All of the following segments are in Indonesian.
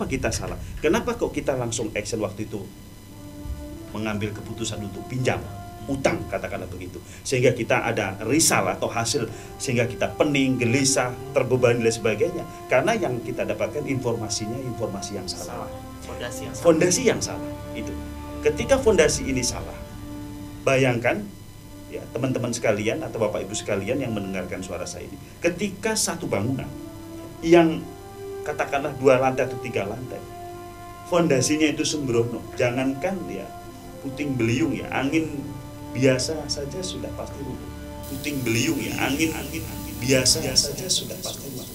Kenapa kita salah? Kenapa kok kita langsung action waktu itu mengambil keputusan untuk pinjam, utang, katakanlah begitu, sehingga kita ada risal atau hasil, sehingga kita pening, gelisah, terbebani dan sebagainya, karena yang kita dapatkan informasinya informasi yang salah. Fondasi yang salah itu. Ketika fondasi ini salah, bayangkan ya teman-teman sekalian atau bapak ibu sekalian yang mendengarkan suara saya ini, ketika satu bangunan yang katakanlah 2 lantai atau 3 lantai, fondasinya itu sembrono, jangankan ya puting beliung ya, angin biasa saja sudah pasti rubuh. Puting beliung ya, angin biasa saja sudah pasti rubuh.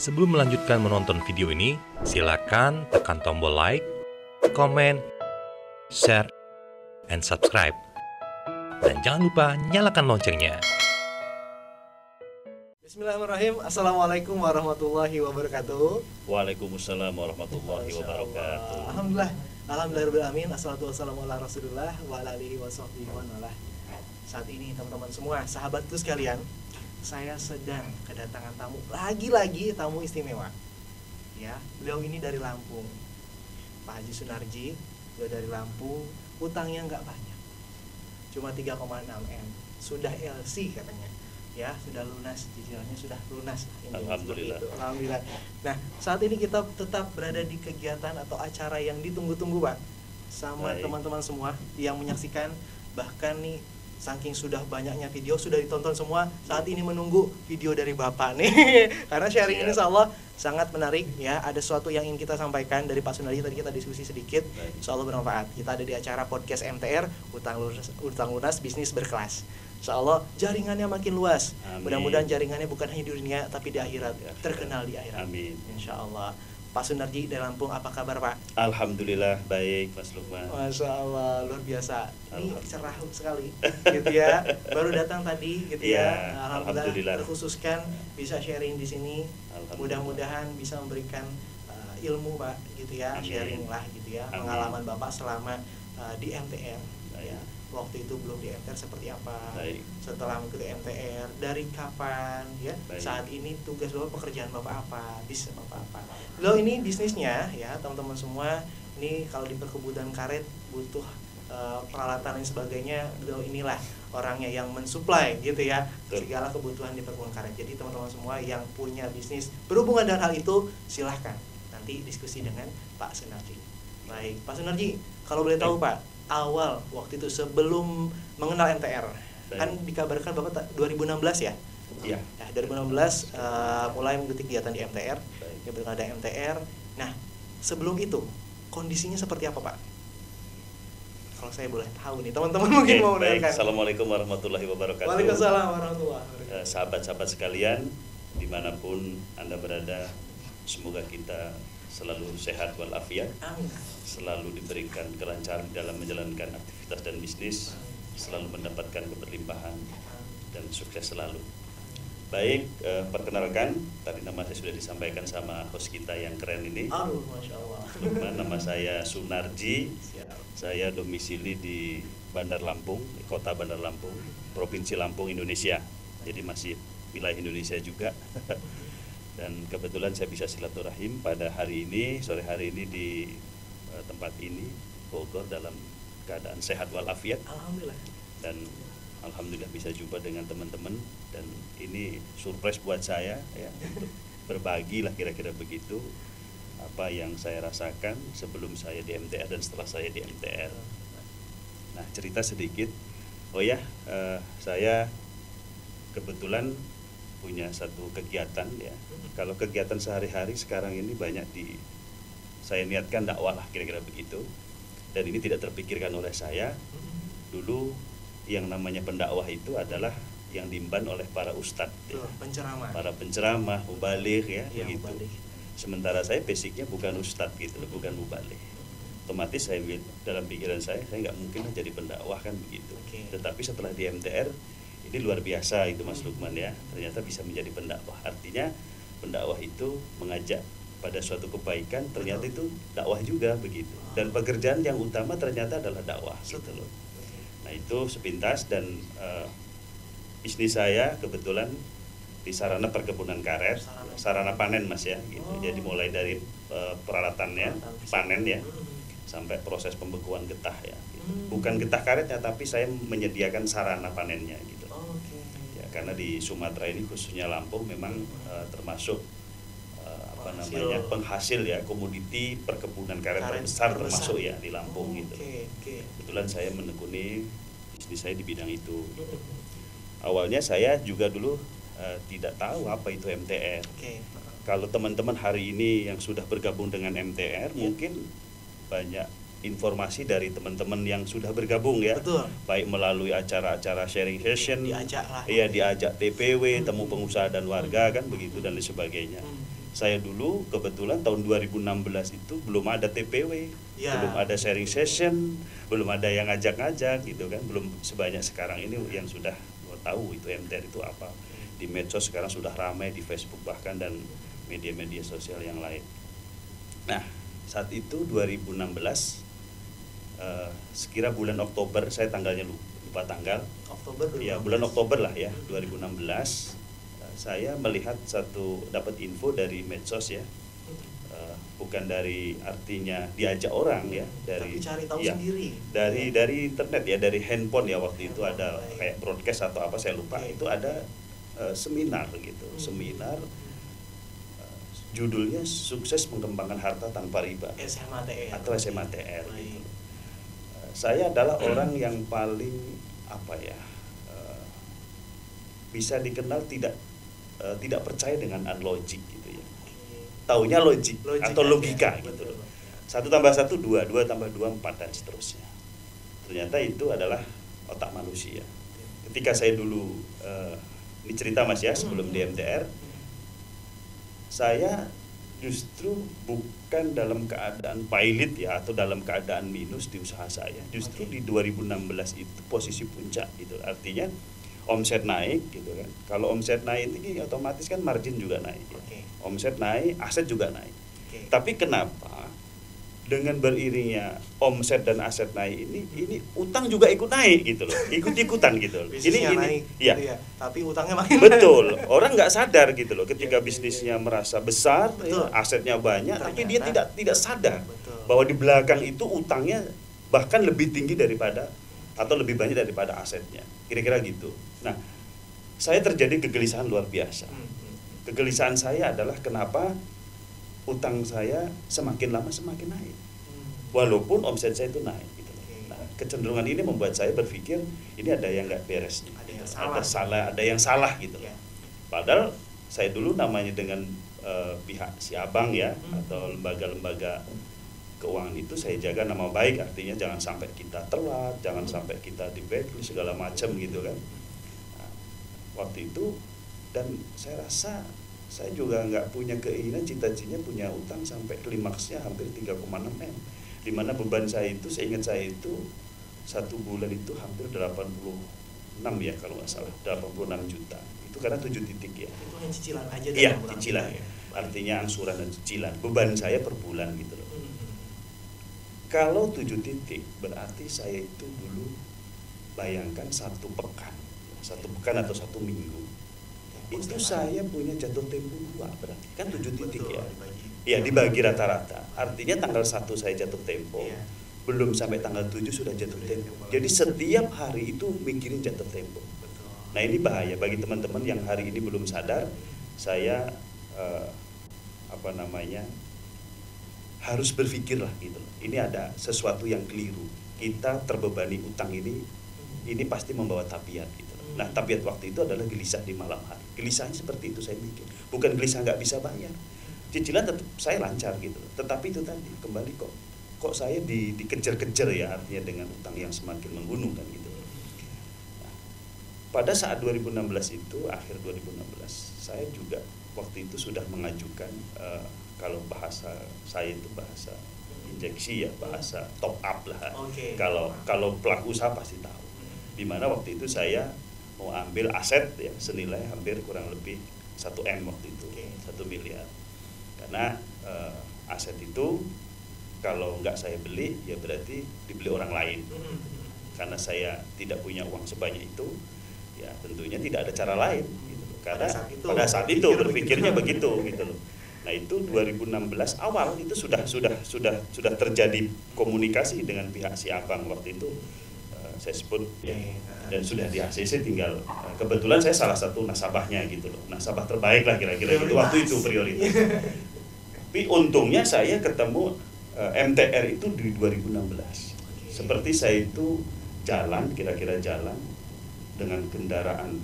Sebelum melanjutkan menonton video ini, silakan tekan tombol like, komen, share, and subscribe. Dan jangan lupa nyalakan loncengnya. Bismillahirrahmanirrahim. Assalamualaikum warahmatullahi wabarakatuh. Waalaikumsalam warahmatullahi wabarakatuh. Alhamdulillahirrahmanirrahim. Assalatu wassalamu ala rasulullah wa ala alihi wa sahbihi wa ala. Saat ini teman-teman semua, sahabatku sekalian, saya sedang kedatangan tamu, lagi-lagi tamu istimewa. Ya, beliau ini dari Lampung, Pak Haji Sunarji. Beliau dari Lampung, utangnya nggak banyak, cuma 3,6 M. Sudah LC katanya, ya sudah lunas, cicilannya sudah lunas. Alhamdulillah. Alhamdulillah. Nah, saat ini kita tetap berada di kegiatan atau acara yang ditunggu-tunggu, Pak, sama teman-teman semua yang menyaksikan. Bahkan nih, saking sudah banyaknya video, sudah ditonton semua, saat ini menunggu video dari Bapak nih. Karena sharing ini insya Allah sangat menarik ya. Ada sesuatu yang ingin kita sampaikan dari Pak Sunarji, tadi kita diskusi sedikit, insya Allah bermanfaat. Kita ada di acara podcast MTR, Utang Lunas Bisnis Berkelas. Insya Allah jaringannya makin luas. Mudah-mudahan jaringannya bukan hanya di dunia, tapi di akhirat, terkenal di akhirat. Amin. Insya Allah. Pak Sunarji dari Lampung, apa kabar Pak? Alhamdulillah baik, Mas Lukman. Masya Allah, luar biasa. Ini cerah sekali, gitu ya. Baru datang tadi, gitu ya. Alhamdulillah terkhususkan bisa sharing di sini. Mudah-mudahan bisa memberikan ilmu Pak, gitu ya. Amin. Sharing lah, gitu ya. Amin. Pengalaman Bapak selama di MTR. Ya. Waktu itu belum di MTR seperti apa? Baik. Setelah mengikuti MTR, dari kapan? Ya. Baik. Saat ini tugas Bapak, pekerjaan Bapak apa? Bisnis Bapak apa? Lo ini bisnisnya ya teman-teman semua, ini kalau di perkebunan karet butuh peralatan dan sebagainya, beliau inilah orangnya yang mensuplai gitu ya. Betul. Segala kebutuhan di perkebunan karet. Jadi teman-teman semua yang punya bisnis berhubungan dengan hal itu, silahkan nanti diskusi dengan Pak Sunarji. Baik, Pak Sunarji, kalau boleh tahu Pak, awal waktu itu sebelum mengenal MTR, kan dikabarkan Bapak 2016 ya? Iya. Nah, 2016 mulai mengikuti kegiatan di MTR, ya ada MTR. Nah, sebelum itu kondisinya seperti apa Pak? Kalau saya boleh tahu nih, teman-teman mungkin mau menanyakan. Assalamualaikum warahmatullahi wabarakatuh. Waalaikumsalam warahmatullahi wabarakatuh. Sahabat-sahabat sekalian, dimanapun Anda berada, semoga kita selalu sehat walafiat, selalu diberikan kelancaran dalam menjalankan aktivitas dan bisnis, selalu mendapatkan keberlimpahan dan sukses selalu. Baik, perkenalkan, tadi nama saya sudah disampaikan sama host kita yang keren ini. Aduh, Masya Allah. Nama saya Sunarji. Saya domisili di Bandar Lampung, kota Bandar Lampung, Provinsi Lampung, Indonesia. Jadi masih wilayah Indonesia juga. Dan kebetulan saya bisa silaturahim pada hari ini, sore hari ini di tempat ini, Bogor, dalam keadaan sehat walafiat. Alhamdulillah. Dan alhamdulillah bisa jumpa dengan teman-teman, dan ini surprise buat saya ya, untuk berbagi lah kira-kira begitu apa yang saya rasakan sebelum saya di MTR dan setelah saya di MTR. Nah, cerita sedikit. Saya kebetulan punya satu kegiatan ya. Kalau kegiatan sehari-hari sekarang ini banyak saya niatkan dakwah lah kira-kira begitu. Dan ini tidak terpikirkan oleh saya. Dulu yang namanya pendakwah itu adalah yang diemban oleh para ustadz, ya. Para penceramah, mubaligh ya, begitu. Mubaligh. Sementara saya basicnya bukan ustadz gitu, bukan mubaligh. Otomatis saya dalam pikiran saya nggak mungkin jadi pendakwah kan begitu. Tetapi setelah di MTR ini luar biasa itu Mas Lukman ya, ternyata bisa menjadi pendakwah. Artinya pendakwah itu mengajak pada suatu kebaikan, ternyata itu dakwah juga begitu. Dan pekerjaan yang utama ternyata adalah dakwah gitu loh. Nah itu sepintas. Dan istri saya kebetulan di sarana perkebunan karet, sarana panen Mas ya gitu. Jadi mulai dari peralatannya panen ya sampai proses pembekuan getah ya gitu. Bukan getah karetnya, tapi saya menyediakan sarana panennya gitu. Ya karena di Sumatera ini khususnya Lampung memang termasuk penghasil ya, komoditi perkebunan karet terbesar termasuk ya di Lampung gitu. Kebetulan saya menekuni bisnis saya di bidang itu. Awalnya saya juga dulu tidak tahu apa itu MTR. Kalau teman-teman hari ini yang sudah bergabung dengan MTR mungkin banyak informasi dari teman-teman yang sudah bergabung ya. Betul. Baik melalui acara-acara sharing session, diajak TPW, temu pengusaha dan warga kan begitu dan lain sebagainya. Saya dulu kebetulan tahun 2016 itu belum ada TPW, belum ada sharing session, belum ada yang ngajak-ngajak gitu kan, belum sebanyak sekarang ini yang sudah tahu itu MTR itu apa. Di medsos sekarang sudah ramai, di Facebook bahkan, dan media-media sosial yang lain. Nah saat itu 2016 sekira bulan Oktober, saya tanggalnya lupa tanggal, bulan Oktober lah ya 2016. Saya melihat dapat info dari medsos ya, bukan dari artinya diajak orang ya, dari cari tahu ya, sendiri. dari internet ya, dari handphone ya, waktu itu ada kayak broadcast atau apa saya lupa, itu ada seminar gitu, seminar judulnya Sukses Mengembangkan Harta Tanpa Riba atau SMATR gitu. Saya adalah orang yang paling bisa dikenal tidak percaya dengan unlogic gitu ya. Taunya logik atau logika ya, gitu loh. 1 tambah 1 2, 2 tambah 2 4 dan seterusnya. Ternyata itu adalah otak manusia. Ketika saya dulu ini cerita Mas ya, sebelum di MTR, saya justru bukan dalam keadaan pailit ya, atau dalam keadaan minus di usaha saya. Justru di 2016 itu posisi puncak gitu. Artinya omset naik gitu kan. Kalau omset naik ini otomatis kan margin juga naik ya. Omset naik, aset juga naik. Tapi kenapa dengan beriringnya omset dan aset naik ini utang juga ikut naik gitu loh. Ikut-ikutan gitu loh. Bisnisnya naik ya. Gitu ya. Tapi utangnya makin betul. Orang nggak sadar gitu loh ketika bisnisnya merasa besar, ya, asetnya banyak, tapi dia tidak sadar bahwa di belakang itu utangnya bahkan lebih tinggi daripada atau lebih banyak daripada asetnya. Kira-kira gitu. Nah, saya terjadi kegelisahan luar biasa. Kegelisahan saya adalah kenapa utang saya semakin lama semakin naik, walaupun omset saya itu naik gitu. Nah, kecenderungan ini membuat saya berpikir ini ada yang nggak beres, ada yang salah gitu. Padahal saya dulu namanya dengan pihak si abang ya, atau lembaga-lembaga keuangan itu saya jaga nama baik, artinya jangan sampai kita telat, jangan sampai kita di blacklist segala macam gitu kan. Nah, waktu itu, dan saya rasa saya juga nggak punya keinginan cita-citanya punya utang sampai klimaksnya hampir 3,6 M, dimana beban saya itu, seingat saya itu 1 bulan itu hampir 86 ya kalau nggak salah, 86 juta. Itu karena 7 titik ya. Itu hanya cicilan aja. Iya, cicilan ya. Artinya angsuran dan cicilan. Beban saya per bulan gitu loh. Kalau 7 titik berarti saya itu dulu bayangkan 1 pekan atau 1 minggu. Itu saya punya jatuh tempo 2 berarti kan 7 titik ya. Iya, dibagi rata-rata. Artinya tanggal 1 saya jatuh tempo. Belum sampai tanggal 7 sudah jatuh tempo. Jadi setiap hari itu mikirin jatuh tempo. Nah, ini bahaya bagi teman-teman yang hari ini belum sadar. Saya harus berpikir lah gitu. Ini ada sesuatu yang keliru. Kita terbebani utang ini pasti membawa tabiat gitu. Nah, tabiat waktu itu adalah gelisah di malam hari. Gelisahnya seperti itu saya mikir. Bukan gelisah nggak bisa bayar. Cicilan tetap saya lancar gitu. Tetapi itu tadi kembali kok saya dikejar-kejar ya, artinya dengan utang yang semakin menggunung kan gitu. Nah, pada saat 2016 itu, akhir 2016, saya juga waktu itu sudah mengajukan kalau bahasa saya itu bahasa injeksi ya, bahasa top up lah. Kalau pelaku usaha pasti tahu. Di mana waktu itu saya mau ambil aset ya senilai hampir kurang lebih 1 M waktu itu, 1 miliar. Karena aset itu kalau nggak saya beli ya berarti dibeli orang lain. Karena saya tidak punya uang sebanyak itu, ya tentunya tidak ada cara lain gitu loh. Karena pada saat itu berpikirnya begitu gitu loh. Nah, itu 2016 awal itu sudah terjadi komunikasi dengan pihak si abang waktu itu, saya sebut ya, dan sudah di ACC, tinggal kebetulan saya salah satu nasabahnya gitu loh, nasabah terbaik lah kira-kira gitu waktu itu, prioritas. Tapi untungnya saya ketemu MTR itu di 2016. Seperti saya itu jalan, kira-kira jalan dengan kendaraan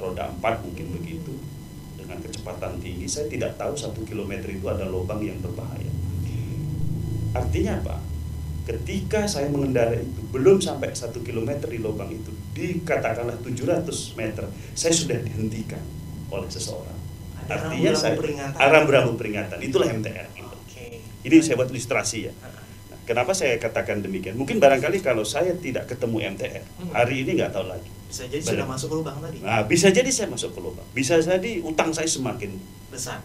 roda 4 mungkin begitu, dengan kecepatan tinggi. Saya tidak tahu 1 kilometer itu ada lubang yang berbahaya. Artinya apa? Ketika saya mengendarai itu belum sampai 1 kilometer di lubang itu, di katakanlah 700 meter, saya sudah dihentikan oleh seseorang. Artinya saya rambu peringatan. Itulah MTR gitu. Ini saya buat ilustrasi ya. Nah, kenapa saya katakan demikian? Mungkin barangkali kalau saya tidak ketemu MTR hari ini nggak tahu lagi. Bisa jadi sudah masuk ke lubang tadi. Nah, bisa jadi saya masuk ke lubang. Bisa jadi utang saya semakin besar.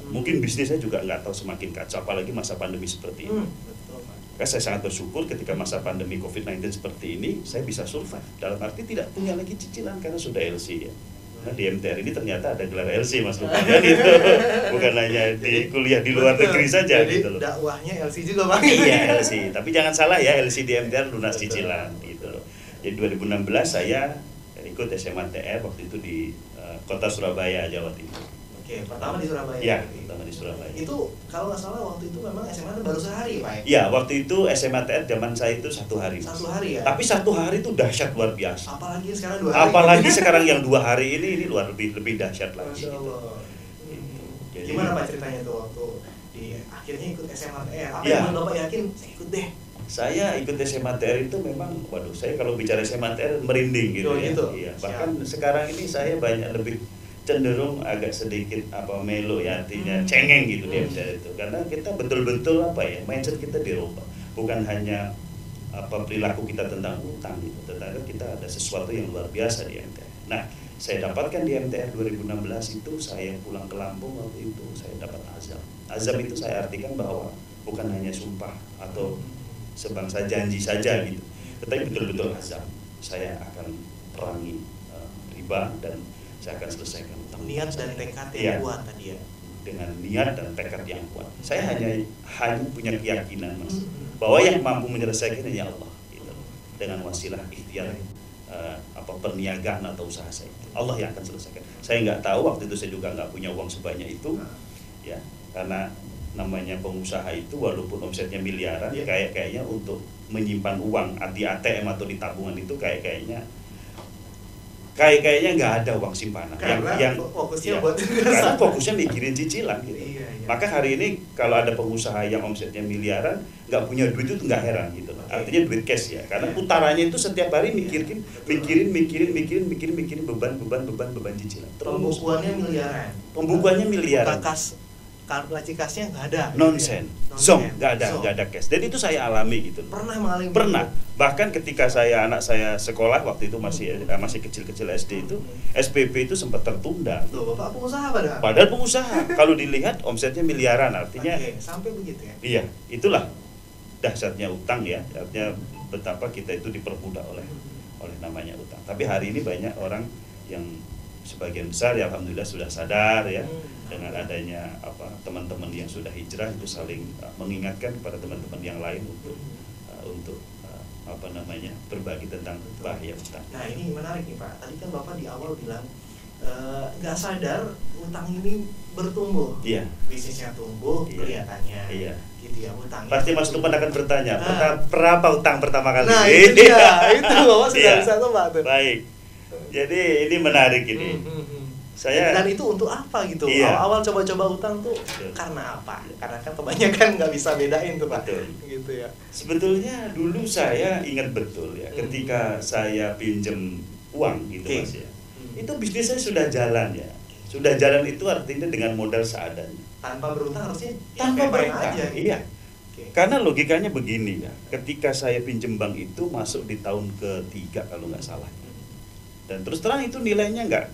Mungkin bisnis saya juga nggak tahu semakin kacau, apalagi masa pandemi seperti ini. Betul, Pak. Maka saya sangat bersyukur ketika masa pandemi COVID-19 seperti ini, saya bisa survive. Dalam arti tidak punya lagi cicilan karena sudah LC ya. Nah, di MTR ini ternyata ada gelar LC Mas Lukanya gitu. Bukan hanya di kuliah di luar negeri saja jadi, gitu loh. Dakwahnya LC juga Bang. Iya, LC. Tapi jangan salah ya, LC di MTR lunas cicilan gitu loh. Jadi 2016 saya ikut SMA TR waktu itu di kota Surabaya, Jawa Timur. Oke, pertama di Surabaya. Iya, pertama di Surabaya. Itu kalau nggak salah waktu itu memang SMA baru sehari Pak? Iya, waktu itu SMA TR zaman saya itu 1 hari. Mas. 1 hari ya? Tapi 1 hari itu dahsyat luar biasa. Apalagi sekarang 2 hari. Apalagi sekarang yang 2 hari ini luar lebih dahsyat lagi. Masya Allah. Jadi, gimana Pak ceritanya tuh waktu di akhirnya ikut SMA TR? Apa ya, yang Bapak yakin saya ikut deh? Saya ikut SMA TR itu memang, waduh, saya kalau bicara SMA TR merinding gitu ya. Gitu. Iya, bahkan sekarang ini saya banyak lebih cenderung agak sedikit melo ya, artinya cengeng gitu di MTR itu, karena kita betul-betul mindset kita dirubah, bukan hanya perilaku kita tentang utang gitu, tetapi kita ada sesuatu yang luar biasa di MTR. Nah, saya dapatkan di MTR 2016 itu, saya pulang ke Lampung waktu itu saya dapat azam. Azam itu saya artikan bahwa bukan hanya sumpah atau sebangsa janji saja gitu, tetapi betul-betul azam. Saya akan perangi riba dan saya akan selesaikan utang. Niat dan tekad yang kuat tadi ya. Dengan niat dan tekad yang kuat. Saya hanya punya keyakinan Mas, bahwa yang mampu menyelesaikan hanya Allah gitu. Dengan wasilah ikhtiar perniagaan atau usaha saya. Allah yang akan selesaikan. Saya nggak tahu waktu itu, saya juga nggak punya uang sebanyak itu. Ya, karena namanya pengusaha itu walaupun omsetnya miliaran, kayaknya untuk menyimpan uang di ATM atau di tabungan itu kayaknya nggak ada uang simpanan yang fokusnya karena fokusnya mikirin cicilan gitu. Iya. Maka hari ini kalau ada pengusaha yang omsetnya miliaran nggak punya duit itu nggak heran gitu. Artinya duit cash ya, karena putarannya itu setiap hari mikirin beban cicilan. Pembukuannya miliaran. Kalkulasi kasnya nggak ada. Nonsen, nggak ada cash. Jadi itu saya alami gitu. Pernah. Bahkan ketika anak saya sekolah waktu itu masih kecil-kecil SD itu, SPP itu sempat tertunda. Loh, Bapak pengusaha padahal pengusaha. Kalau dilihat omsetnya miliaran, artinya. Sampai begitu ya. Iya, itulah dahsyatnya utang ya. Artinya betapa kita itu diperbudak oleh namanya utang. Tapi hari ini banyak orang yang sebagian besar ya alhamdulillah sudah sadar ya, dengan adanya teman-teman yang sudah hijrah itu saling mengingatkan kepada teman-teman yang lain untuk berbagi tentang bahaya utang. Nah, ini menarik nih Pak. Tadi kan Bapak di awal bilang nggak sadar utang ini bertumbuh. Iya. Bisnisnya tumbuh, kelihatannya. Iya. Gitu ya, utangnya. Pasti Mas Tupan akan bertanya, berapa utang pertama kali? Nah, itu dia. Itu Bapak sudah bisa tebak tuh. Baik. Jadi ini menarik ini. Dan itu untuk apa gitu? Iya. Awal coba-coba utang tuh karena apa? Karena kan kebanyakan nggak bisa bedain tuh Pak. Betul. Gitu ya. Sebetulnya dulu saya ingat betul ya, ketika saya pinjem uang gitu Mas ya. Itu bisnis saya sudah jalan ya. Sudah jalan itu artinya dengan modal seadanya. Tanpa berutang harusnya tanpa berutang aja. Iya. Karena logikanya begini ya. Ketika saya pinjem bank itu masuk di tahun ketiga kalau nggak salah. Dan terus terang itu nilainya nggak,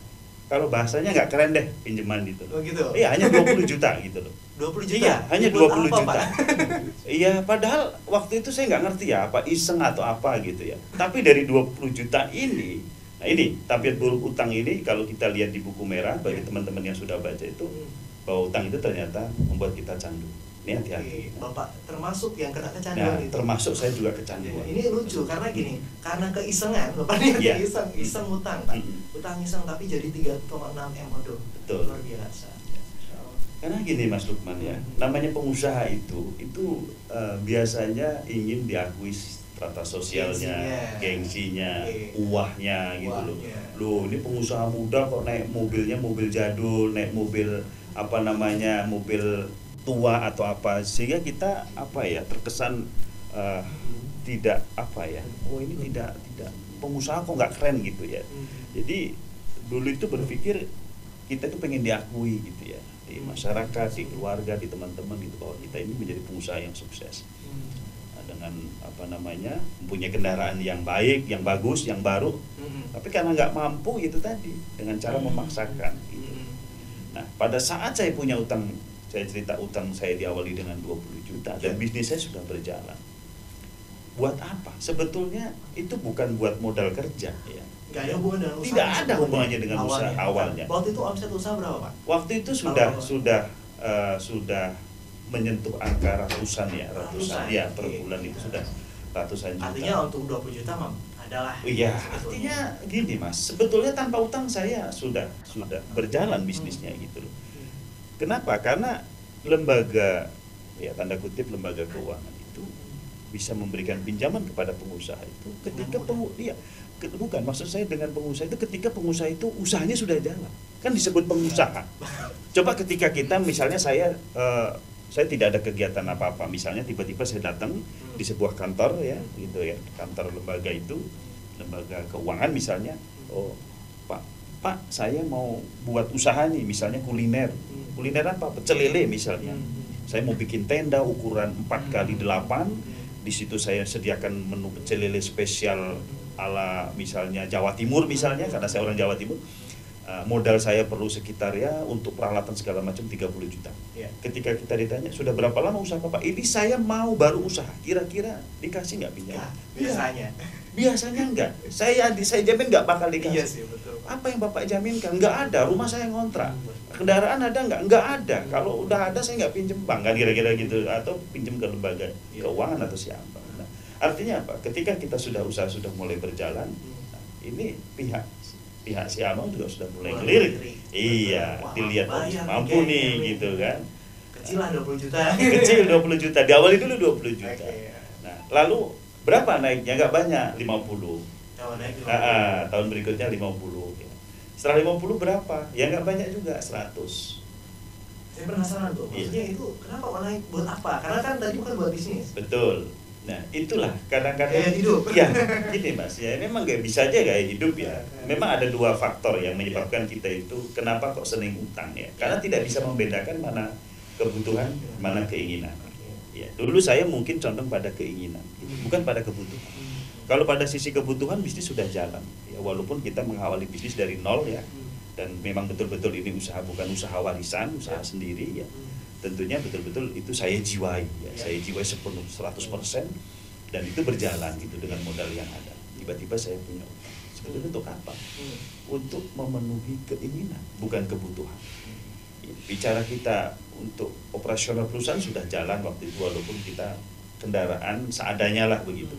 kalau bahasanya nggak keren deh pinjaman gitu. Oh gitu? Iya, hanya 20 juta gitu loh. 20 juta? Iya, hanya 20 apa, juta. Iya, padahal waktu itu saya nggak ngerti ya, apa iseng atau apa gitu ya. Tapi dari 20 juta ini, nah ini tabiat buruk utang ini kalau kita lihat di buku merah bagi teman-teman yang sudah baca itu, bahwa utang itu ternyata membuat kita candu. Ini hati-hati. Bapak termasuk yang kena kecanduan itu. Termasuk saya juga kecanduan. Ini lucu karena gini, karena keisengan, Bapak ini iseng utang kan. Utang iseng tapi jadi 3,6 M. Aduh, betul. Luar biasa. Karena gini Mas Lukman ya, namanya pengusaha itu biasanya ingin diakui strata sosialnya, gengsinya, uahnya gitu loh. Loh, ini pengusaha muda kok naik mobilnya mobil jadul, naik mobil mobil tua atau apa, sehingga kita terkesan tidak ini tidak pengusaha kok nggak keren gitu ya. Jadi dulu itu berpikir kita itu pengen diakui gitu ya, di masyarakat, di keluarga, di teman-teman gitu, bahwa kita ini menjadi pengusaha yang sukses. Dengan mempunyai kendaraan yang baik, yang bagus, yang baru. Tapi karena nggak mampu itu tadi, dengan cara memaksakan gitu. Nah, pada saat saya punya utang, saya cerita utang saya diawali dengan 20 juta dan bisnis saya sudah berjalan. Buat apa? Sebetulnya itu bukan buat modal kerja ya. Gak ada hubungan dengan usaha. Tidak ada hubungannya dengan usaha awalnya. Waktu itu omset usaha berapa, Pak? Waktu itu sudah menyentuh angka ratusan ya per bulan itu sudah ratusan juta. Artinya untuk 20 juta adalah. Iya, artinya gini Mas, sebetulnya tanpa utang saya sudah berjalan bisnisnya gitu loh. Kenapa? Karena lembaga ya tanda kutip lembaga keuangan itu bisa memberikan pinjaman kepada pengusaha itu ketika bukan, maksud saya dengan pengusaha itu ketika pengusaha itu usahanya sudah jalan, kan disebut pengusaha. Coba ketika kita misalnya saya tidak ada kegiatan apa-apa, misalnya tiba-tiba saya datang di sebuah kantor ya gitu ya, kantor lembaga itu, lembaga keuangan misalnya, oh Pak saya mau buat usaha nih, misalnya kuliner apa, pecel lele misalnya, saya mau bikin tenda ukuran 4x8, di situ saya sediakan menu pecel lele spesial ala misalnya Jawa Timur misalnya, karena saya orang Jawa Timur. Modal saya perlu sekitar ya untuk peralatan segala macam 30 juta. Ketika kita ditanya sudah berapa lama usaha Bapak? Ini saya mau baru usaha, kira-kira dikasih nggak pinjaman? Biasanya enggak. Saya jamin nggak bakal dikasih. Iya sih, betul. Apa yang Bapak jaminkan? Nggak ada. Rumah saya ngontrak. Kendaraan ada nggak? Nggak ada. Kalau udah ada saya nggak pinjem bank kan, kira-kira gitu, atau pinjem ke lembaga keuangan atau siapa. Nah, artinya apa? Ketika kita usaha sudah mulai berjalan, ini pihak si abang juga sudah mulai ngelirik. Iya, dilihat mampu nih gitu kan. Kecil lah 20 juta. Kecil 20 juta. Diawali dulu 20 juta. Nah, lalu berapa naiknya? Nggak banyak, 50. Tahun berikutnya 50. Setelah 50 berapa? Ya nggak banyak juga, 100. Saya penasaran tuh, maksudnya itu kenapa naik, buat apa? Karena kan tadi bukan buat bisnis. Betul. Nah itulah kadang-kadang gaya hidup. Ya gini Mas, ya memang gak bisa aja gaya hidup ya. Memang ada dua faktor yang menyebabkan kita itu kenapa kok sering utang ya. Karena tidak bisa membedakan mana kebutuhan, mana keinginan. Ya, dulu saya mungkin condong pada keinginan, bukan pada kebutuhan. Kalau pada sisi kebutuhan bisnis sudah jalan. Ya, walaupun kita mengawali bisnis dari nol ya. Dan memang betul-betul ini usaha, bukan usaha warisan, usaha sendiri ya. Tentunya betul-betul itu saya jiwai ya. Saya jiwai sepenuh 100% dan itu berjalan gitu dengan modal yang ada. Tiba-tiba saya punya utang. Sebetulnya untuk apa? Untuk memenuhi keinginan, bukan kebutuhan. Bicara kita untuk operasional perusahaan sudah jalan waktu itu, walaupun kita kendaraan seadanya lah begitu.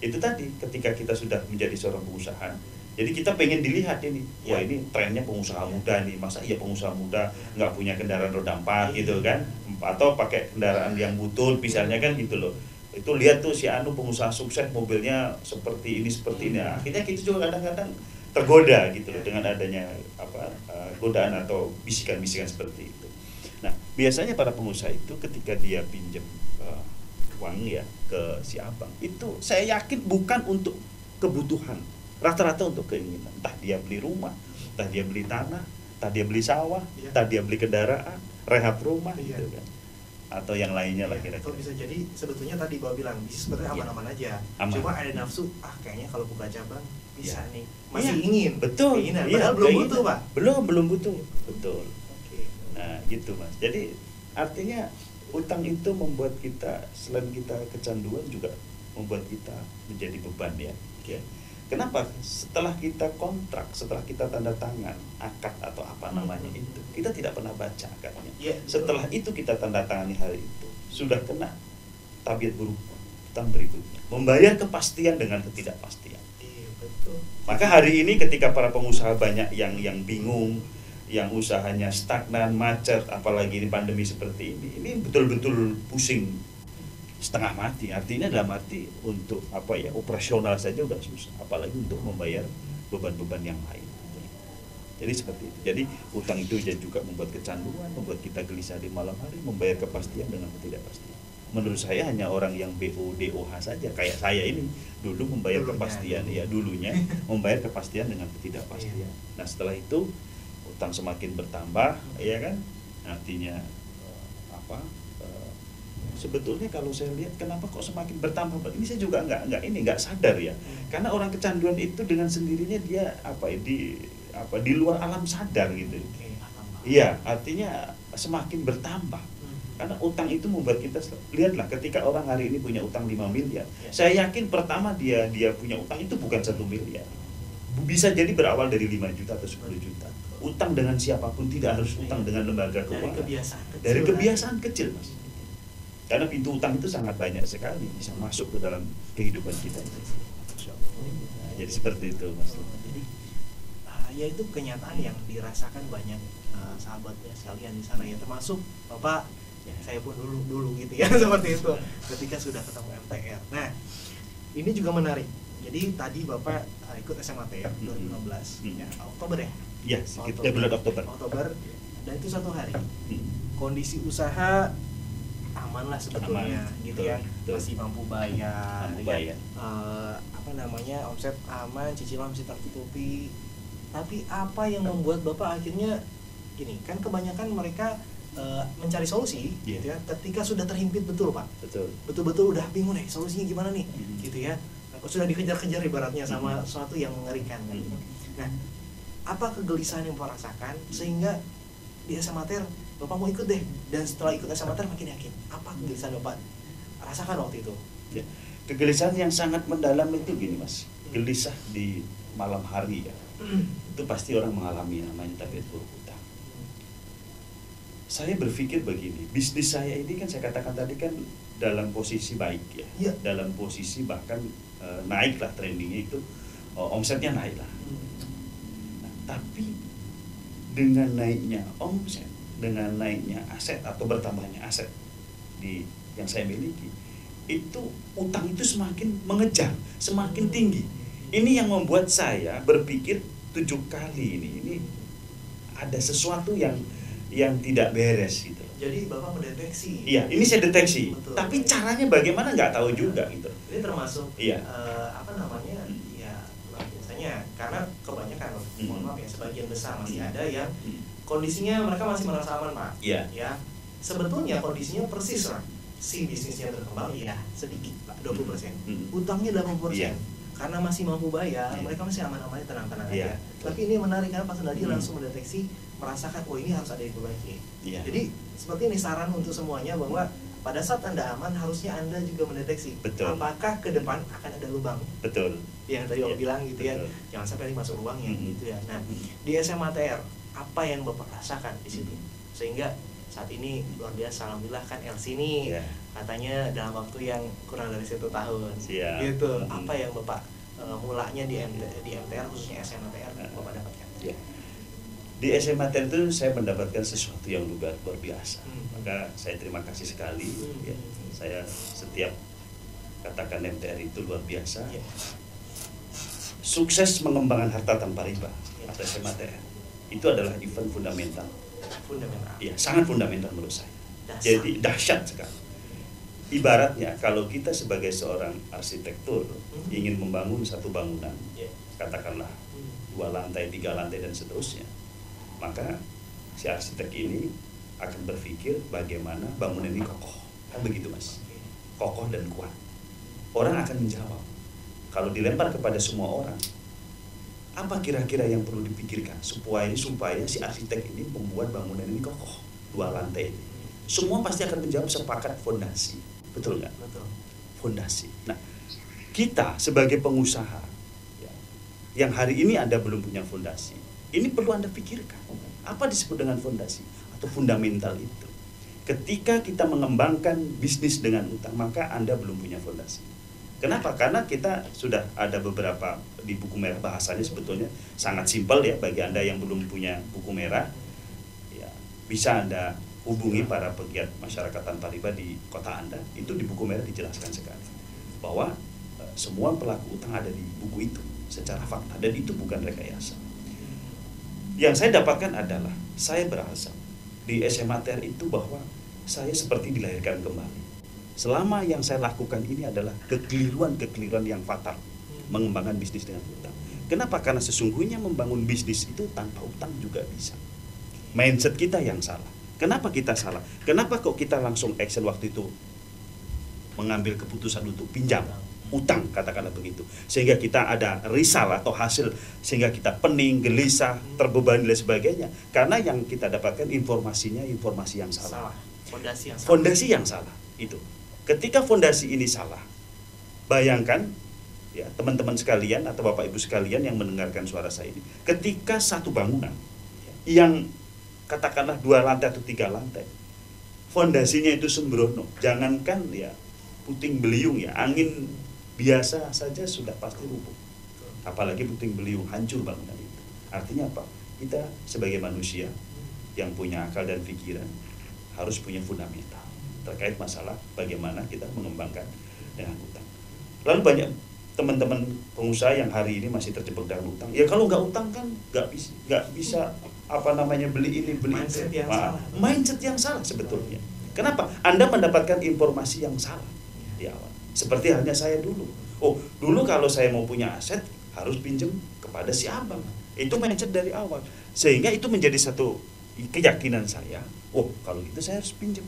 Itu tadi ketika kita sudah menjadi seorang pengusaha, jadi kita pengen dilihat ini, wah ini trennya pengusaha muda nih, masa iya pengusaha muda nggak punya kendaraan roda 4 gitu kan, atau pakai kendaraan yang butut misalnya kan gitu loh. Itu lihat tuh si Anu pengusaha sukses mobilnya seperti ini. Akhirnya kita juga kadang-kadang tergoda gitu loh dengan adanya godaan atau bisikan-bisikan seperti itu. Nah biasanya para pengusaha itu ketika dia pinjam uang ya ke si abang, itu saya yakin bukan untuk kebutuhan. Rata-rata untuk keinginan, entah dia beli rumah, entah dia beli tanah, entah dia beli sawah, entah dia beli kendaraan, rehab rumah gitu kan, atau yang lainnya lah kira-kira. Atau bisa jadi sebetulnya tadi gua bilang bisnis sebenarnya aman-aman aja, cuma ada nafsu, kayaknya kalau buka cabang bisa nih, masih ingin, betul, padahal belum butuh Pak. Belum butuh, betul. Nah gitu Mas, jadi Artinya utang itu membuat kita, selain kita kecanduan, juga membuat kita menjadi beban ya. Kenapa? Setelah kita kontrak, setelah kita tanda tangan akad atau apa namanya itu, kita tidak pernah baca akadnya. Setelah itu kita tanda tangani hari itu, sudah kena tabiat buruk utang berikutnya, membayar kepastian dengan ketidakpastian. Maka hari ini ketika para pengusaha banyak yang bingung, yang usahanya stagnan, macet, apalagi ini pandemi seperti ini betul-betul pusing, setengah mati. Artinya dalam arti untuk operasional saja udah susah, apalagi untuk membayar beban-beban yang lain. Jadi seperti itu. Jadi utang itu juga membuat kecanduan, membuat kita gelisah di malam hari, membayar kepastian dengan ketidakpastian. Menurut saya hanya orang yang BO-DOH saja kayak saya ini dulu membayar kepastian, dulunya membayar kepastian dengan ketidakpastian. Nah, setelah itu utang semakin bertambah, ya kan? Artinya sebetulnya kalau saya lihat kenapa kok semakin bertambah, ini saya juga nggak sadar ya. Karena orang kecanduan itu dengan sendirinya dia di luar alam sadar gitu. Iya, artinya semakin bertambah. Karena utang itu membuat kita, lihatlah ketika orang hari ini punya utang 5 miliar, saya yakin pertama dia punya utang itu bukan 1 miliar. Bisa jadi berawal dari 5 juta atau 10 juta. Utang dengan siapapun, tidak harus utang dengan lembaga keuangan. Dari kebiasaan kecil, Mas. Karena pintu utang itu sangat banyak sekali bisa masuk ke dalam kehidupan kita itu. Jadi seperti itu, Mas. Jadi ya itu kenyataan yang dirasakan banyak sahabatnya sekalian di sana ya, termasuk Bapak. Saya pun dulu gitu ya seperti itu ketika sudah ketemu MTR. Nah, ini juga menarik. Jadi tadi Bapak ikut SMATR 2015 ya, Oktober ya? Iya, sekitar bulan Oktober. Dan itu 1 hari. Kondisi usaha aman lah sebetulnya gitu ya, masih mampu bayar, omset aman, cicilan masih tertutupi. Tapi apa yang membuat Bapak akhirnya gini, kan kebanyakan mereka mencari solusi gitu ya, ketika sudah terhimpit betul Pak, betul-betul udah bingung nih solusinya gimana nih gitu ya, sudah dikejar-kejar ibaratnya sama sesuatu yang mengerikan kan. Nah, apa kegelisahan yang Bapak rasakan sehingga di SMATR Bapak mau ikut deh, dan setelah ikut SMATR makin yakin? Apa kegelisahan Bapak rasakan waktu itu? Ya, kegelisahan yang sangat mendalam itu gini Mas, gelisah di malam hari ya, itu pasti orang mengalami namanya tabiat buruk utang. Saya berpikir begini, bisnis saya ini kan saya katakan tadi kan dalam posisi baik ya, dalam posisi bahkan naik lah, trendingnya itu omsetnya naik lah. Nah, tapi dengan naiknya omset, dengan naiknya aset atau bertambahnya aset yang saya miliki, itu utang itu semakin mengejar, semakin tinggi. Ini yang membuat saya berpikir 7 kali ini ada sesuatu yang tidak beres gitu. Jadi Bapak mendeteksi. Iya, ini saya deteksi. Betul. Tapi caranya bagaimana nggak tahu juga gitu. Ini termasuk ya biasanya karena kebanyakan mohon maaf ya, sebagian besar masih ada yang kondisinya mereka masih merasa aman Pak. Iya. Ya, sebetulnya kondisinya persis lah. Si bisnisnya berkembang ya sedikit Pak, 20%. Utangnya 80%. Karena masih mampu bayar, mereka masih aman-aman, tenang-tenang aja. Tapi ini menarik karena Pak Sundadi langsung mendeteksi, merasakan ini harus ada yang diperbaiki. Jadi seperti ini saran untuk semuanya bahwa pada saat Anda aman harusnya Anda juga mendeteksi apakah ke depan akan ada lubang. Betul. Yang tadi Bapak bilang gitu ya, jangan sampai ini masuk lubangnya gitu ya. Nah, di SMATR apa yang Bapak rasakan di situ sehingga saat ini luar biasa, alhamdulillah kan LC ini katanya dalam waktu yang kurang dari 1 tahun gitu. Apa yang Bapak mulanya di MTR khususnya SMATR Bapak dapatkan? Di SMATR itu saya mendapatkan sesuatu yang luar biasa. Maka saya terima kasih sekali ya. Saya setiap katakan MTR itu luar biasa. Sukses mengembangkan harta tanpa riba atau SMATR itu adalah event fundamental. Ya, sangat fundamental menurut saya. Jadi dahsyat sekali. Ibaratnya kalau kita sebagai seorang arsitektur ingin membangun satu bangunan, katakanlah 2 lantai, 3 lantai dan seterusnya, maka si arsitek ini akan berpikir bagaimana bangunan ini kokoh, kan begitu Mas, kokoh dan kuat. Orang akan menjawab, kalau dilempar kepada semua orang, apa kira-kira yang perlu dipikirkan supaya si arsitek ini membuat bangunan ini kokoh 2 lantai ini. semua pasti akan menjawab sepakat fondasi. Betul nggak? Betul. Fondasi. Nah, kita sebagai pengusaha ya, yang hari ini Anda belum punya fondasi, ini perlu Anda pikirkan. Apa disebut dengan fondasi atau fundamental itu? Ketika kita mengembangkan bisnis dengan utang, maka Anda belum punya fondasi. Kenapa? Karena kita sudah ada beberapa di buku merah, bahasanya sebetulnya sangat simpel ya bagi Anda yang belum punya buku merah. Ya, bisa Anda hubungi para pegiat masyarakat tanpa riba di kota Anda. Itu di buku merah dijelaskan sekali bahwa semua pelaku utang ada di buku itu secara fakta, dan itu bukan rekayasa. Yang saya dapatkan adalah saya berasa di SMA TR itu bahwa saya seperti dilahirkan kembali. Selama yang saya lakukan ini adalah kekeliruan yang fatal mengembangkan bisnis dengan utang. Kenapa? Karena sesungguhnya membangun bisnis itu tanpa utang juga bisa. Mindset kita yang salah. Kenapa kita salah? Kenapa kok kita langsung action waktu itu mengambil keputusan untuk pinjam, utang katakanlah begitu, sehingga kita ada risal atau hasil, sehingga kita pening, gelisah, terbebani dan sebagainya, karena yang kita dapatkan informasinya informasi yang salah. Fondasi yang salah itu. Ketika fondasi ini salah, bayangkan ya teman-teman sekalian atau Bapak Ibu sekalian yang mendengarkan suara saya ini, ketika satu bangunan yang katakanlah 2 lantai atau 3 lantai, fondasinya itu sembrono, jangankan ya puting beliung ya, angin biasa saja sudah pasti rubuh. Apalagi puting beliung, hancur bangunan itu. Artinya apa? Kita sebagai manusia yang punya akal dan pikiran harus punya fundamental terkait masalah bagaimana kita mengembangkan dengan utang. Lalu banyak teman-teman pengusaha yang hari ini masih terjebak dalam utang. Ya kalau nggak utang kan nggak bisa beli ini beli mindset itu. Yang salah. Mindset yang salah sebetulnya. Kenapa? Anda mendapatkan informasi yang salah di awal. Seperti halnya saya dulu. Oh, dulu kalau saya mau punya aset harus pinjam kepada si abang. Itu mindset dari awal. Sehingga itu menjadi satu keyakinan saya. Oh, kalau gitu saya harus pinjam.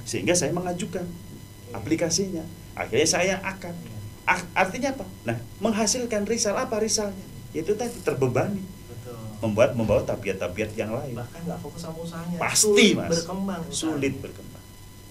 Sehingga saya mengajukan aplikasinya. Akhirnya saya akan. Artinya apa? Nah, menghasilkan risal. Apa risalnya? Itu tadi terbebani. Betul. Membawa tabiat-tabiat yang lain. Bahkan nggak fokus sama usahanya. Pasti, sulit Mas. Berkembang. Sulit berkembang.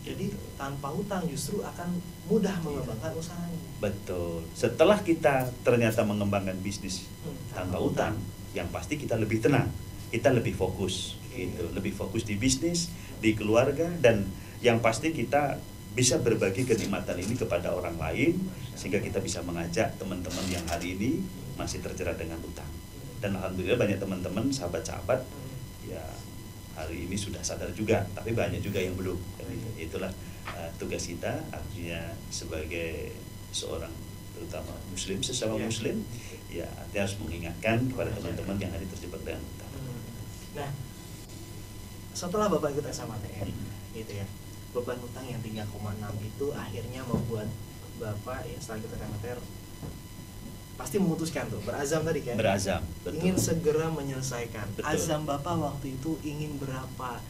Jadi tanpa utang justru akan mudah mengembangkan usahanya. Betul. Setelah kita ternyata mengembangkan bisnis tanpa utang, yang pasti kita lebih tenang, kita lebih fokus, gitu. Lebih fokus di bisnis, di keluarga, dan yang pasti kita bisa berbagi kenikmatan ini kepada orang lain, sehingga kita bisa mengajak teman-teman yang hari ini masih terjerat dengan utang. Dan alhamdulillah banyak teman-teman, sahabat-sahabat ya hari ini sudah sadar juga, tapi banyak juga yang belum. Jadi itulah tugas kita, artinya sebagai seorang terutama muslim, sesama muslim, ya artinya harus mengingatkan kepada teman-teman yang hari terjebak dengan utang. Nah, setelah Bapak ikut SMA TR, gitu ya, beban utang yang 3,6 itu akhirnya membuat Bapak ya setelah ikut SMA TR pasti memutuskan tuh, berazam tadi kan? Berazam, betul. Ingin segera menyelesaikan. Betul. Azam Bapak waktu itu ingin berapa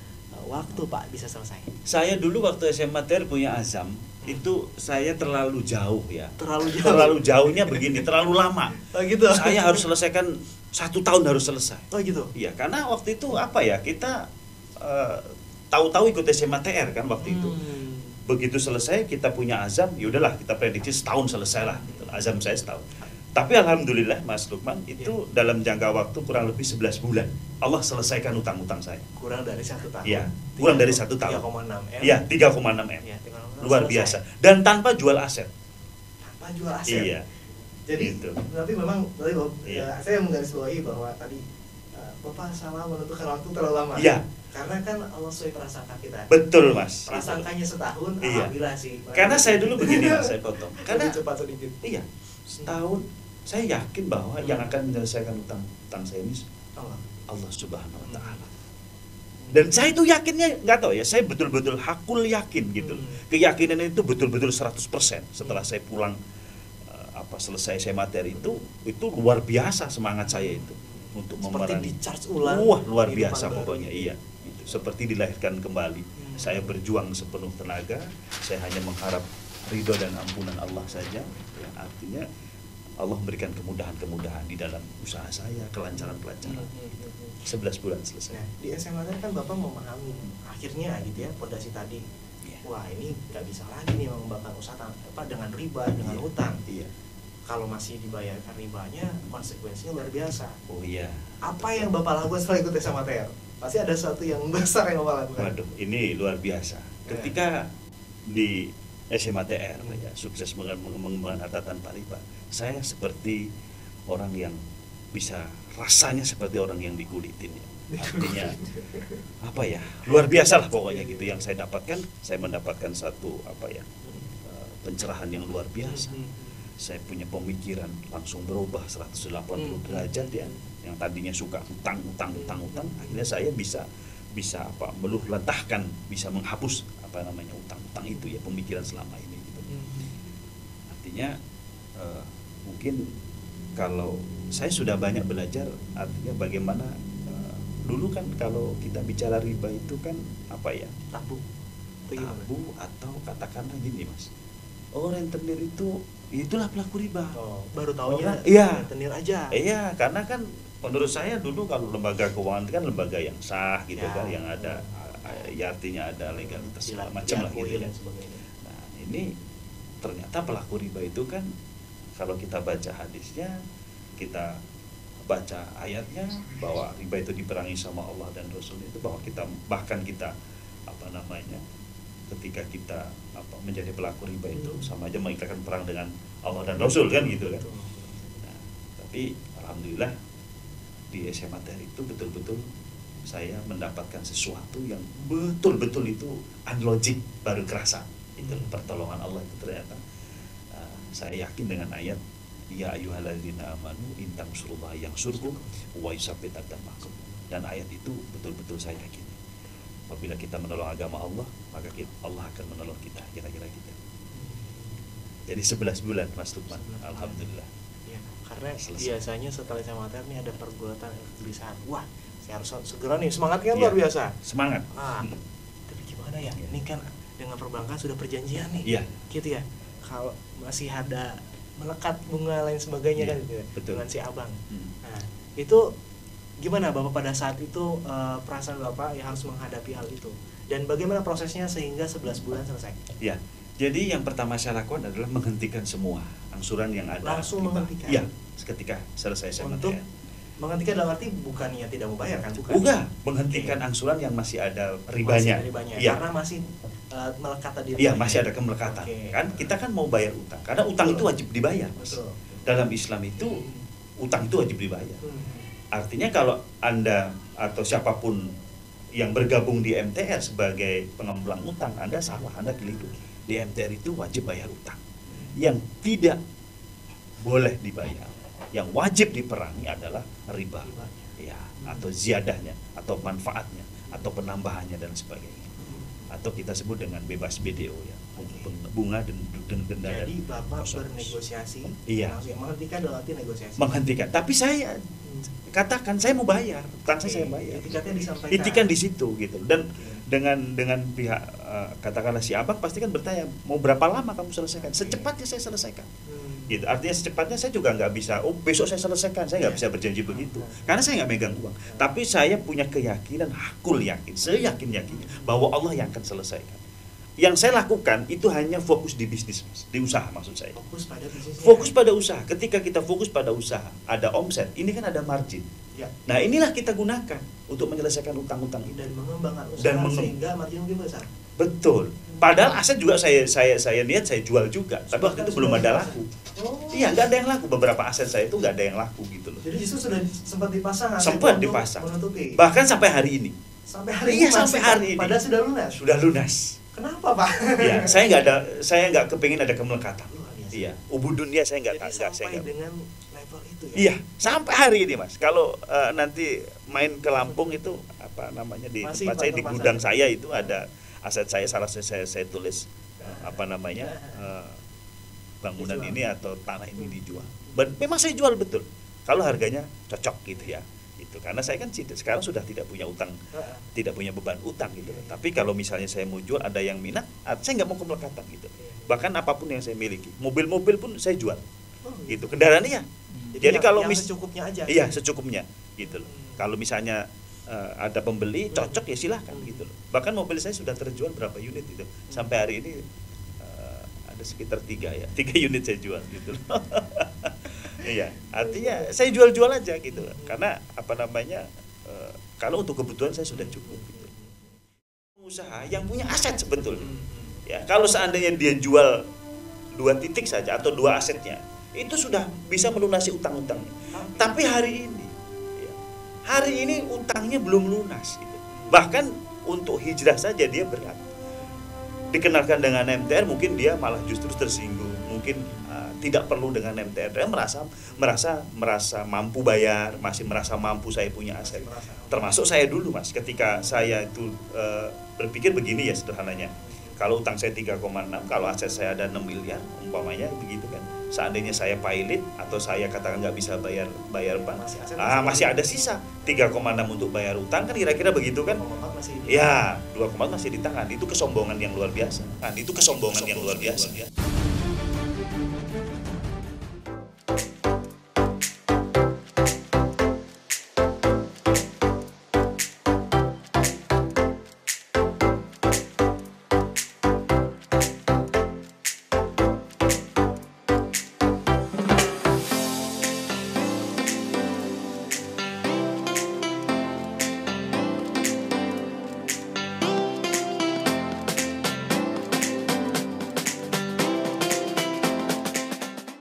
waktu Pak bisa selesai? Saya dulu waktu SMA TR punya azam, itu saya terlalu jauh ya. Terlalu jauh. Terlalu jauhnya begini, terlalu lama. Oh gitu. Saya harus selesaikan 1 tahun harus selesai. Oh gitu. Iya, karena waktu itu apa ya, kita tahu-tahu ikut SMA TR kan waktu itu. Begitu selesai kita punya azam, ya udahlah kita prediksi setahun selesai lah. Gitu. Azam saya setahun. Tapi alhamdulillah Mas Lukman itu dalam jangka waktu kurang lebih 11 bulan Allah selesaikan utang-utang saya. Kurang dari 1 tahun. Iya, kurang dari 1 tahun. 3,6 M. Iya, 3,6 M. Ya, luar biasa. Dan tanpa jual aset. Tanpa jual aset. Iya. Jadi gitu. Tapi memang tadi Iya. saya menggarisbawahi bahwa tadi Bapak salah menentukan waktu terlalu lama. Iya. Karena kan Allah sesuai prasangka kita. Betul Mas. Prasangkanya setahun, Iya. alhamdulillah sih. Karena saya dulu begini Mas, saya potong. Karena lebih cepat sedikit. Iya, setahun saya yakin bahwa yang akan menyelesaikan utang saya ini Allah Subhanahu wa Ta'ala. Dan saya itu yakinnya, nggak tahu ya, saya betul-betul hakul yakin gitu. Keyakinan itu betul-betul 100% setelah saya pulang selesai SMA TR itu luar biasa semangat saya itu untuk seperti memerangi. di-charge ulang. Wah, luar biasa pokoknya, iya. Itu seperti dilahirkan kembali. Saya berjuang sepenuh tenaga, saya hanya mengharap ridho dan ampunan Allah saja. Ya, artinya Allah memberikan kemudahan-kemudahan di dalam usaha saya, kelancaran-kelancaran. 11 bulan selesai. Nah, di SMA kan Bapak memahami akhirnya gitu ya, fondasi tadi. Wah, ini nggak bisa lagi nih mengembangkan usaha dengan riba, dengan utang. Iya. Kalau masih dibayarkan ribanya, konsekuensinya luar biasa. Oh iya. Apa yang Bapak lakukan setelah ikut SMA TR? Pasti ada sesuatu yang besar yang Bapak lakukan. Waduh, ini luar biasa. Ketika di SMA TR ya, sukses mengembangkan harta tanpa riba, saya seperti orang yang bisa rasanya seperti orang yang dikulitin ya. Artinya apa ya, luar biasa lah pokoknya gitu yang saya dapatkan. Saya mendapatkan satu pencerahan yang luar biasa. Saya punya pemikiran langsung berubah 180 derajat ya. Yang tadinya suka utang, akhirnya saya bisa meluh lantahkan, bisa menghapus utang itu ya, pemikiran selama ini gitu. Artinya mungkin kalau saya sudah banyak belajar, artinya bagaimana dulu kan kalau kita bicara riba itu kan tabu atau katakanlah gini Mas, rentenir itulah pelaku riba. Baru tahunya rentenir aja. Iya, karena kan menurut saya dulu kalau lembaga keuangan kan lembaga yang sah gitu kan, yang ada ya artinya ada legalitas segala macam lah gitu ya. Nah, ini ternyata pelaku riba itu kan kalau kita baca hadisnya, kita baca ayatnya bahwa riba itu diperangi sama Allah dan Rasul itu, bahwa kita ketika kita menjadi pelaku riba itu sama aja mengikrarkan perang dengan Allah dan Rasul kan gitu kan. Nah, tapi alhamdulillah di SMA TR itu betul-betul saya mendapatkan sesuatu yang betul-betul itu unlogic, baru kerasa itu pertolongan Allah itu ternyata. Saya yakin dengan ayat ya ayyuhalladzina amanu in tansurullaha yansurkum wa yusabbit aqdamakum, dan ayat itu betul-betul saya yakin apabila kita menolong agama Allah, maka Allah akan menolong kita, kira-kira gitu. Jadi 11 bulan Mas Lukman, alhamdulillah. Ya, karena biasanya setelah SMA TR ini ada pergulatan kegelisahan. Wah, saya harus segera nih, semangatnya luar biasa. Semangat. Tapi gimana ya? Ini kan dengan perbankan sudah perjanjian nih. Iya. Gitu ya. Kalau masih ada melekat bunga lain sebagainya kan gitu ya, dengan si abang. Nah, itu gimana Bapak pada saat itu, perasaan Bapak yang harus menghadapi hal itu, dan bagaimana prosesnya sehingga 11 bulan selesai? Ya, jadi yang pertama saya lakukan adalah menghentikan semua angsuran yang ada. Langsung menghentikan? Iya, ketika selesai SMA Untuk TR. menghentikan dalam arti bukannya tidak mau bayar kan? Bukan, menghentikan angsuran yang masih ada ribanya. Ya. Karena masih melekat tadi. Iya, masih ada kemelekatan. Kan kita kan mau bayar utang, karena utang itu wajib dibayar, Mas. Dalam Islam itu utang itu wajib dibayar. Artinya kalau Anda atau siapapun yang bergabung di MTR sebagai pengembang utang, Anda salah, Anda keliru. Di MTR itu wajib bayar utang. Yang tidak boleh dibayar, yang wajib diperangi adalah riba. Ya, atau ziyadahnya, atau manfaatnya, atau penambahannya dan sebagainya. Atau kita sebut dengan bebas BDO ya, bunga dan denda. Jadi Bapak bernegosiasi, iya, menghentikan dalam arti negosiasi. Menghentikan, tapi saya katakan saya mau bayar, utang saya bayar. Etikatnya disampaikan. Itikan di situ gitu. Dan dengan pihak katakanlah si abang pasti kan bertanya, mau berapa lama kamu selesaikan? Secepatnya saya selesaikan. Gitu. Artinya secepatnya saya juga nggak bisa, besok saya selesaikan, saya nggak bisa berjanji begitu, karena saya nggak megang uang. Tapi saya punya keyakinan, hakul yakin, seyakin-yakinnya bahwa Allah yang akan selesaikan. Yang saya lakukan itu hanya fokus di bisnis, Mas, di usaha maksud saya. Fokus pada bisnis. Fokus pada usaha. Ketika kita fokus pada usaha, ada omset, ini kan ada margin. Ya. Nah, inilah kita gunakan untuk menyelesaikan utang-utang ini dan mengembangkan usaha sehingga margin lebih besar. Betul. Padahal aset juga saya lihat saya jual juga, tapi waktu itu belum ada laku. Iya, nggak ada yang laku. Beberapa aset saya itu nggak ada yang laku gitu loh. Jadi justru sudah sempat dipasang. Sempat dipasang. Bahkan sampai hari ini. Sampai hari ini. Sampai hari ini. Padahal sudah lunas. Sudah lunas. Kenapa Pak? Iya, saya nggak kepingin ada kemelekatan. Iya, ubudunnya saya nggak. Sampai dengan level itu ya. Iya, sampai hari ini Mas. Kalau nanti main ke Lampung itu di tempat saya di gudang saya itu ada aset saya, salah saya tulis bangunan dijual. Ini atau tanah ini dijual. Memang saya jual betul. Kalau harganya cocok gitu ya. Itu karena saya kan sekarang sudah tidak punya utang, tidak punya beban utang gitu. Tapi kalau misalnya saya mau jual, ada yang minat, saya nggak mau kemelekatan gitu. Bahkan apapun yang saya miliki, mobil-mobil pun saya jual. gitu kendaraan iya. Jadi kalau secukupnya aja. Iya, secukupnya gitu loh. Kalau misalnya ada pembeli cocok ya silahkan gitu loh. Bahkan mobil saya sudah terjual berapa unit itu. Sampai hari ini ada sekitar 3 unit saya jual gitu loh. Iya, artinya saya jual-jual aja gitu loh. Karena apa namanya kalau untuk kebutuhan saya sudah cukup gitu. Pengusaha yang punya aset sebetulnya. Ya, kalau seandainya dia jual 2 titik saja atau 2 asetnya, itu sudah bisa melunasi utang-utangnya. Tapi hari ini utangnya belum lunas gitu. Bahkan untuk hijrah saja dia berat. Dikenalkan dengan MTR mungkin dia malah justru tersinggung, mungkin tidak perlu dengan MTR. Dia merasa mampu bayar, masih merasa mampu saya punya aset. Termasuk saya dulu Mas, ketika saya itu berpikir begini ya sederhananya. Kalau utang saya 3,6, kalau aset saya ada 6 miliar, umpamanya begitu kan. Seandainya saya pilot atau saya katakan nggak bisa bayar bank, masih ada sisa 3,6 untuk bayar utang kan kira-kira begitu kan? Ya, 2,4 masih di tangan. Itu kesombongan yang luar biasa. Kan itu kesombongan yang luar biasa.